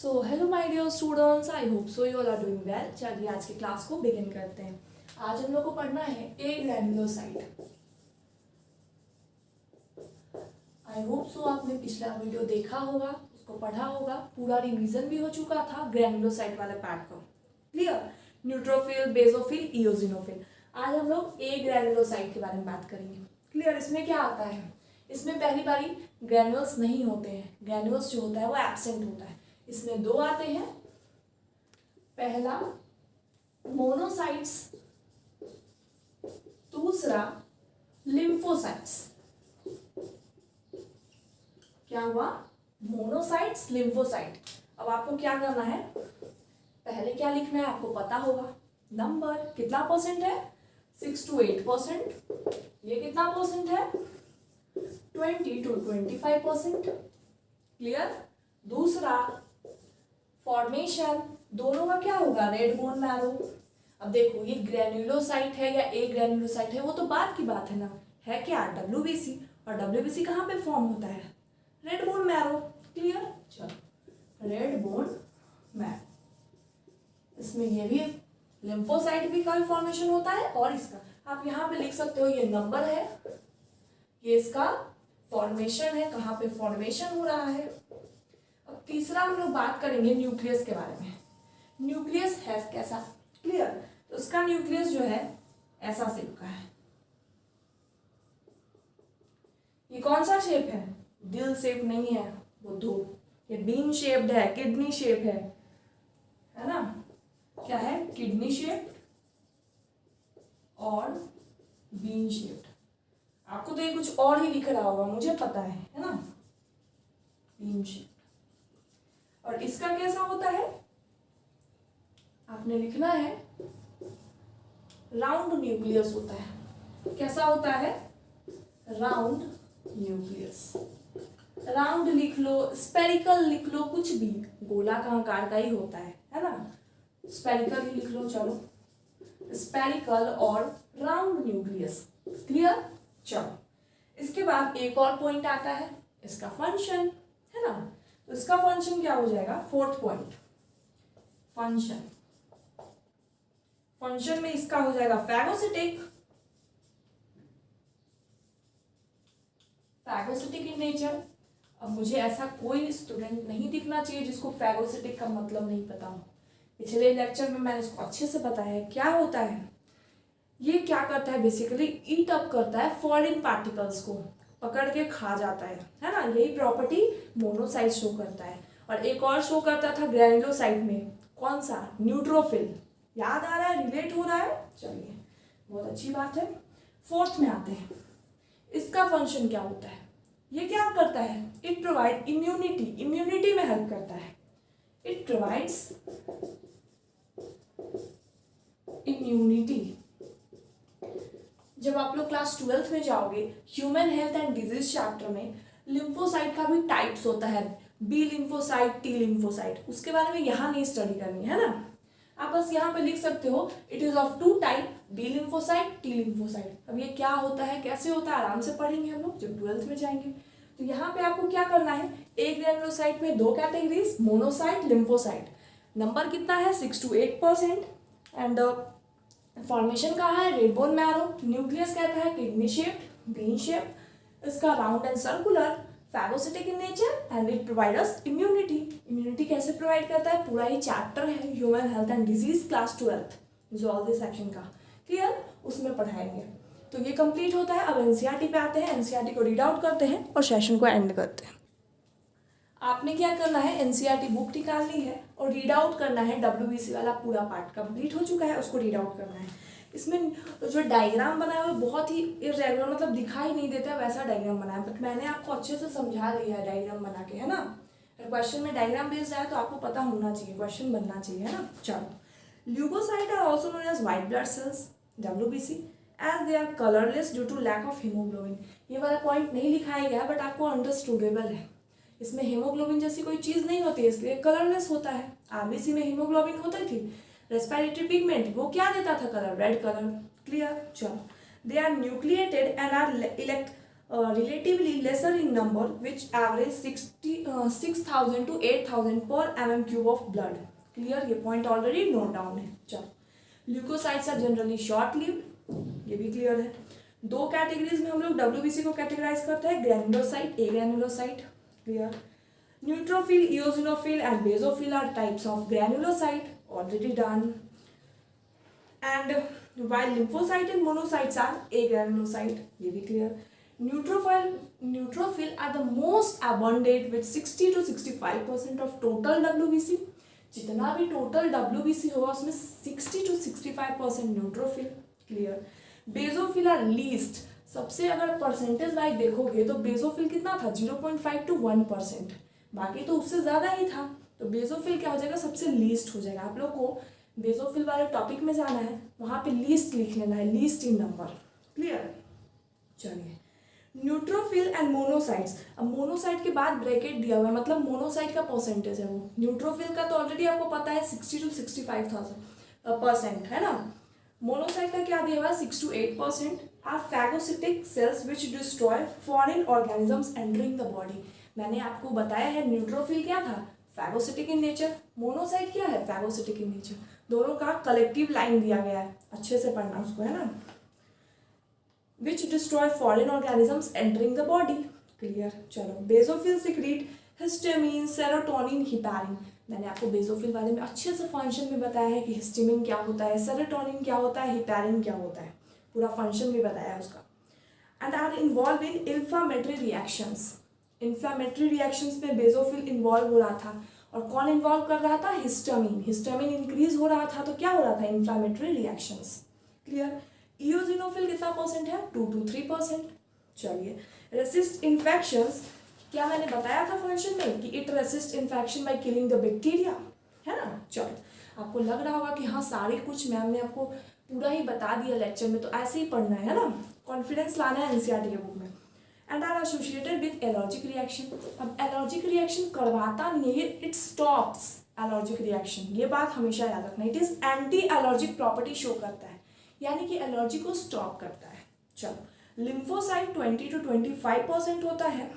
So hello my dear students, I hope so you all are doing well. चलिए आज की class को begin करते हैं। आज हम लोग को पढ़ना है ए ग्रैन्युलोसाइट। आई होप सो आपने पिछला वीडियो देखा होगा, उसको पढ़ा होगा, पूरा रिवीजन भी हो चुका था ग्रैन्युलोसाइट वाले पार्ट का। क्लियर? Neutrophil, basophil, eosinophil. आज हम लोग ए ग्रैन्युलोसाइट के बारे में बात करेंगे। क्लियर? इसमें क्या आता है? इसमें पहली बारी ग्रैन्युल्स नहीं होते हैं, ग्रैन्युल्स जो होता है वो एब्सेंट होता है। इसमें दो आते हैं, पहला मोनोसाइट्स, दूसरा लिम्फोसाइट्स। क्या हुआ? Monocytes, lymphocyte. अब आपको क्या करना है, पहले क्या लिखना है आपको पता होगा। नंबर कितना परसेंट है? 6 to 8%। ये कितना परसेंट है? 20 to 25%। क्लियर? दूसरा फॉर्मेशन, दोनों का क्या होगा? Red bone marrow. अब देखो ये ग्रैन्युलोसाइट है या ए ग्रैन्युलोसाइट है वो तो बात की बात है ना, है क्या? डब्ल्यूबीसी। और डब्ल्यूबीसी कहाँ पे फॉर्म होता है? Red bone marrow. क्लियर? चलो, रेड बोन मैरो। इसमें ये भी लिम्फोसाइट भी का फॉर्मेशन होता है और इसका आप यहाँ पे लिख सकते हो, ये नंबर है, ये इसका फॉर्मेशन है, कहाँ पे फॉर्मेशन हो रहा है। अब तीसरा हम लोग बात करेंगे न्यूक्लियस के बारे में। न्यूक्लियस है कैसा? क्लियर? तो उसका न्यूक्लियस जो है ऐसा शेप का है। ये कौन सा शेप है? दिल शेप नहीं है वो दो, ये बीन शेप्ड है, किडनी शेप है ना? क्या है? किडनी शेप और बीन शेप्ड। आपको तो ये कुछ और ही दिख रहा होगा, मुझे पता है ना? Bean shape. और इसका कैसा होता है? आपने लिखना है राउंड न्यूक्लियस होता है। कैसा होता है? Round nucleus. राउंड लिख लो, स्पेरिकल लिख लो, कुछ भी गोला का आकार का ही होता है ना? स्पेरिकल ही लिख लो, चलो स्पेरिकल और राउंड न्यूक्लियस। क्लियर? चलो, इसके बाद एक और पॉइंट आता है, इसका फंक्शन है ना? तो इसका फंक्शन क्या हो जाएगा? Fourth point, function. फंक्शन में इसका हो जाएगा फैगोसिटिक। Phagocytic in nature. अब मुझे ऐसा कोई स्टूडेंट नहीं दिखना चाहिए जिसको फैगोसिटिक का मतलब नहीं पता हो। पिछले लेक्चर में मैंने इसको अच्छे से बताया है। क्या होता है ये? क्या करता है? बेसिकली ईट अप करता है फॉरेन पार्टिकल्स को, पकड़ के खा जाता है ना? यही प्रॉपर्टी मोनोसाइट शो करता है। और एक और शो करता था ग्रैन्युलोसाइट में, कौन सा? न्यूट्रोफिल। याद आ रहा है? रिलेट हो रहा है? चलिए, बहुत अच्छी बात है। फोर्थ में आते हैं, इसका फंक्शन क्या होता है? ये क्या करता है? It provide immunity. इम्यूनिटी में हेल्प करता है। It provides immunity. जब आप लोग क्लास 12th में जाओगे, human health and disease chapter में लिम्फोसाइट का भी टाइप्स होता है, बी लिम्फोसाइट, टी लिम्फोसाइट। उसके बारे में यहाँ नहीं स्टडी करनी है ना, आप बस यहाँ पे लिख सकते हो it is of two type, B lymphocyte, T lymphocyte. अब ये क्या होता है, कैसे होता है, आराम से पढ़ेंगे हम लोग जब 12th में जाएंगे। तो यहाँ पे आपको क्या करना है, एक ग्रैन्युलोसाइट में दो कैटेगरीज, मोनोसाइट, लिम्फोसाइट। नंबर कितना है? 6 to 8%। एंड फॉर्मेशन कहाँ है? Red bone marrow. न्यूक्लियस कहता है किडनी शेप्ड, बीन शेप्ड। इसका round and circular, phagocytic in nature and it provide us immunity. Immunity कैसे प्रोवाइड करता है? पूरा ही चैप्टर है human health and disease class 12th zoology section का। क्लियर? उसमें पढ़ाएंगे। तो ये कंप्लीट होता है। अब एनसीईआरटी पे आते हैं, एनसीईआरटी को रीड आउट करते हैं और सेशन को एंड करते हैं। आपने क्या करना है, एनसीईआरटी बुक निकालनी है और रीड आउट करना है। डब्ल्यूबीसी वाला पूरा पार्ट कंप्लीट हो चुका है, उसको रीड आउट करना है। इसमें जो डायग्राम बनाया हुआ है बहुत ही इरेगुलर, मतलब दिखाई नहीं देता वैसा डायग्राम बनाया, बट मैंने आपको अच्छे से समझा दिया है डायग्राम बना के, है ना? अगर क्वेश्चन में डायग्राम बेस्ड आया तो आपको पता होना चाहिए, क्वेश्चन बनना चाहिए, है ना? चलो, leucocyte are also known as white blood cells, WBC, as they are colourless due to lack of haemoglobin. ये वाला पॉइंट नहीं लिखाया गया बट आपको अंडरस्टूडेबल है। इसमें हीमोग्लोबिन जैसी कोई चीज़ नहीं होती है, इसलिए कलरलेस होता है। आरबीसी में हीमोग्लोबिन होती थी। रेस्पिरेटरी पिगमेंट वो क्या देता था? Colour, red colour. क्लियर? चलो, they are nucleated and are relatively lesser in number, which average 6,000 to 8,000 per mm cube of blood. Clear? ये point already note down है. चलो, leukocytes are generally short lived, ये भी clear है. दो categories में हम लोग WBC को कैटेगराइज करते हैं, granulocyte, agranulocyte. Clear? Neutrophil, eosinophil and basophil are types of granulocyte, already done. And while lymphocyte and monocytes are agranulocyte, ये भी clear. Neutrophil are the most abundant with 60 to 65% of total WBC. जितना भी total WBC होगा उसमें 60 to 65% neutrophil. Clear? Basophil are least. सबसे अगर percentage wise देखोगे तो बेसोफिल कितना था, 0.5 to 1%. बाकी तो उससे ज़्यादा ही था. तो बेसोफिल क्या हो जाएगा, सबसे लीस्ट हो जाएगा. आप लोग को बेसोफिल वाले टॉपिक में जाना है, वहाँ पे लीस्ट लिख लेना है, लीस्ट इन नंबर. क्लियर? चलिए, न्यूट्रोफिल एंड मोनोसाइट्स. अब मोनोसाइट के बाद ब्रैकेट दिया हुआ है, मतलब मोनोसाइट का परसेंटेज है वो. न्यूट्रोफिल का तो ऑलरेडी आपको पता है 60 to 65% है ना. मोनोसाइट का क्या दिया हुआ है, 6 to 8% are phagocytic cells which destroy foreign organisms entering the body. मैंने आपको बताया है न्यूट्रोफिल क्या था, फैगोसिटिक इन नेचर. मोनोसाइट क्या है, फैगोसिटिक इन नेचर. दोनों का कलेक्टिव लाइन दिया गया है, अच्छे से पढ़ना उसको, है ना. Which destroy foreign organisms entering the body. Clear? चलो, basophil secrete histamine, serotonin, heparin. मैंने आपको बेसोफिल बारे में अच्छे से फंक्शन में बताया है कि हिस्टामिन क्या होता है, सेरोटोनिन क्या होता है, हिपैरिन क्या होता है, पूरा फंक्शन भी बताया है उसका. And are involve in inflammatory reactions. Inflammatory reactions में बेसोफिल इन्वॉल्व हो रहा था. और कौन इन्वॉल्व कर रहा था, हिस्टामिन. हिस्टामिन इंक्रीज हो रहा था तो क्या हो रहा था, इन्फ्लामेटरी रिएक्शंस. क्लियर? इओसिनोफिल कितना परसेंट है, 2 to 3%. चलिए, रेसिस्ट इन्फेक्शंस. क्या मैंने बताया था फंक्शन में कि it resist infection by killing the bacteria, है ना. चलो, आपको लग रहा होगा कि हाँ सारे कुछ मैम ने आपको पूरा ही बता दिया लेक्चर में, तो ऐसे ही पढ़ना है ना, कॉन्फिडेंस लाना है एनसीईआरटी के बुक में. And are associated with allergic reaction. अब एलर्जिक रिएक्शन करवाता नहीं है, इट स्टॉप्स एलर्जिक रिएक्शन. ये बात हमेशा याद रखना. It is anti allergic property show करता है, यानी कि एलर्जी को स्टॉप करता है. चलो, लिम्फोसाइट 20 to 25% होता है.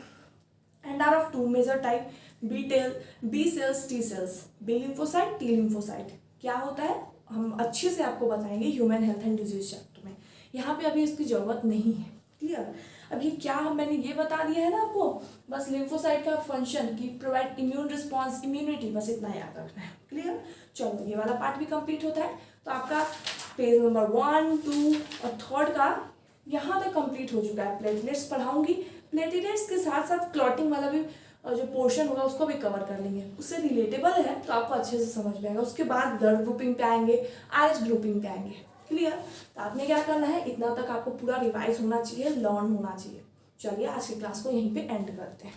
And are of 2 major type, B cells, T cells. B lymphocyte, T lymphocyte. क्या होता है हम अच्छे से आपको बताएंगे human health and disease chapter में, यहाँ पे अभी इसकी जरूरत नहीं है. क्लियर? अब ये क्या मैंने ये बता दिया है ना आपको, बस लिम्फोसाइट का फंक्शन कि प्रोवाइड इम्यून रिस्पॉन्स, इम्यूनिटी, बस इतना याद रखना है. क्लियर? चलो, ये वाला पार्ट भी कंप्लीट होता है. तो आपका पेज नंबर 1, 2 और 3 का यहाँ तक कंप्लीट हो चुका है. प्लेटलेट्स पढ़ाऊंगी, प्लेटलेट्स के साथ साथ क्लॉटिंग वाला भी जो पोर्शन होगा उसको भी कवर कर लेंगे. उससे रिलेटेबल है तो आपको अच्छे से समझ में आएगा. उसके बाद ब्लड ग्रुपिंग पे आएंगे, RH ग्रुपिंग पे आएंगे. क्लियर? तो आपने क्या करना है, इतना तक आपको पूरा रिवाइज होना चाहिए, लर्न होना चाहिए. चलिए, आज की क्लास को यहीं पे एंड करते हैं.